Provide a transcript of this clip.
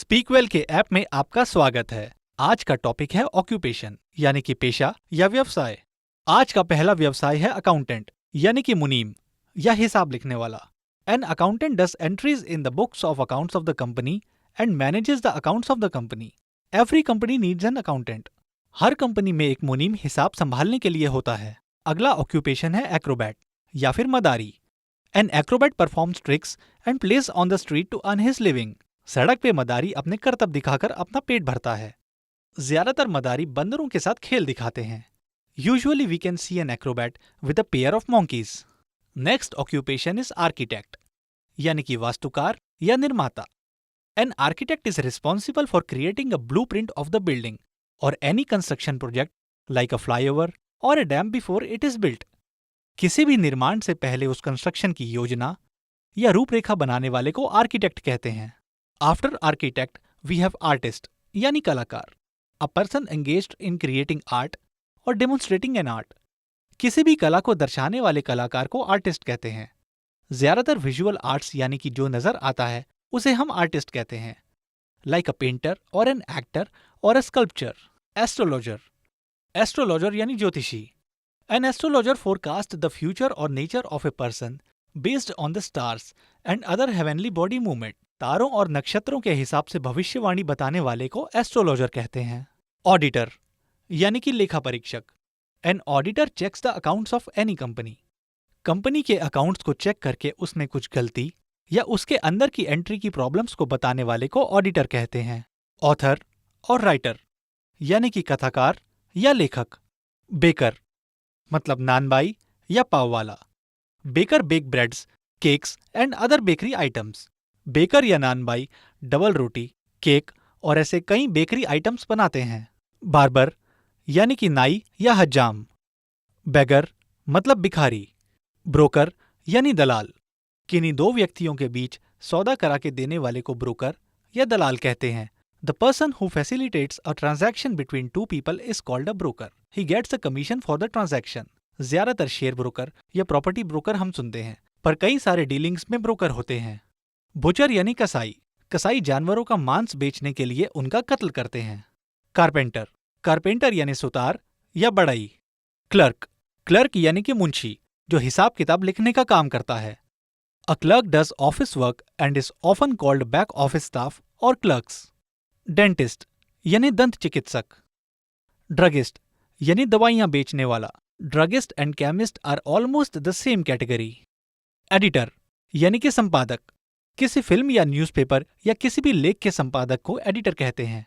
Speakwell के app में आपका स्वागत है। आज का टॉपिक है ऑक्यूपेशन यानी कि पेशा या व्यवसाय। आज का पहला व्यवसाय है अकाउंटेंट यानी कि मुनीम या हिसाब लिखने वाला। An accountant does entries in the books of accounts of the company and manages the accounts of the company. Every company needs an accountant. Her company में एक मुनीम हिसाब संभालने के लिए होता है। अगला ऑक्यूपेशन है एक्रोबैट या फिर मदारी। An acrobat performs tricks and plays on the street to earn his living. सड़क पे मदारी अपने करतब दिखाकर अपना पेट भरता है। ज्यादातर मदारी बंदरों के साथ खेल दिखाते हैं। Usually we can see an acrobat with a pair of monkeys। Next occupation is architect यानी कि वास्तुकार या निर्माता। An architect is responsible for creating a blueprint of the building और any construction project like a flyover और a dam before it is built. किसी भी निर्माण से पहले उस कंस्ट्रक्शन की योजना या रूपरेखा बनाने वाले को आर्किटेक्ट कहते हैं। After architect we have artist यानी कलाकार, a person engaged in creating art और डेमोन्स्ट्रेटिंग एन आर्ट। किसी भी कला को दर्शाने वाले कलाकार को आर्टिस्ट कहते हैं। ज्यादातर विजुअल आर्ट्स यानी कि जो नजर आता है उसे हम आर्टिस्ट कहते हैं, लाइक अ पेंटर और एन एक्टर और अ स्कल्पचर। एस्ट्रोलॉजर, एस्ट्रोलॉजर यानी ज्योतिषी। An astrologer forecast the future और nature of a person based on the stars and other heavenly body movement. तारों और नक्षत्रों के हिसाब से भविष्यवाणी बताने वाले को एस्ट्रोलॉजर कहते हैं। ऑडिटर यानी कि लेखा परीक्षक। An auditor checks the accounts of any company. Company के अकाउंट्स को चेक करके उसमें कुछ गलती या उसके अंदर की एंट्री की प्रॉब्लम्स को बताने वाले को ऑडिटर कहते हैं। ऑथर और राइटर यानी कि कथाकार या लेखक। बेकर मतलब नानबाई या पाव वाला। Baker bake breads, cakes and other bakery items. Baker या नानबाई डबल रोटी, केक और ऐसे कई बेकरी आइटम्स बनाते हैं। बार्बर यानी कि नाई या हज्जाम। बेगर मतलब भिखारी। ब्रोकर यानी दलाल। किन्हीं दो व्यक्तियों के बीच सौदा करा के देने वाले को ब्रोकर या दलाल कहते हैं। The person who facilitates a transaction between two people is called a broker. He gets a commission for the transaction. ज्यादातर शेयर ब्रोकर या प्रॉपर्टी ब्रोकर हम सुनते हैं, पर कई सारे डीलिंग्स में ब्रोकर होते हैं। बुचर यानी कसाई। कसाई जानवरों का मांस बेचने के लिए उनका कत्ल करते हैं। कारपेंटर, कारपेंटर यानी सुतार या बढ़ई। क्लर्क, क्लर्क यानी कि मुंशी जो हिसाब किताब लिखने का काम करता है। A clerk does office work and is often called back office staff और क्लर्क्स। डेंटिस्ट यानी दंत चिकित्सक। ड्रगिस्ट यानी दवाइयां बेचने वाला। Druggist and chemist are almost the same category. Editor यानी कि संपादक। किसी फिल्म या न्यूज़पेपर या किसी भी लेख के संपादक को एडिटर कहते हैं।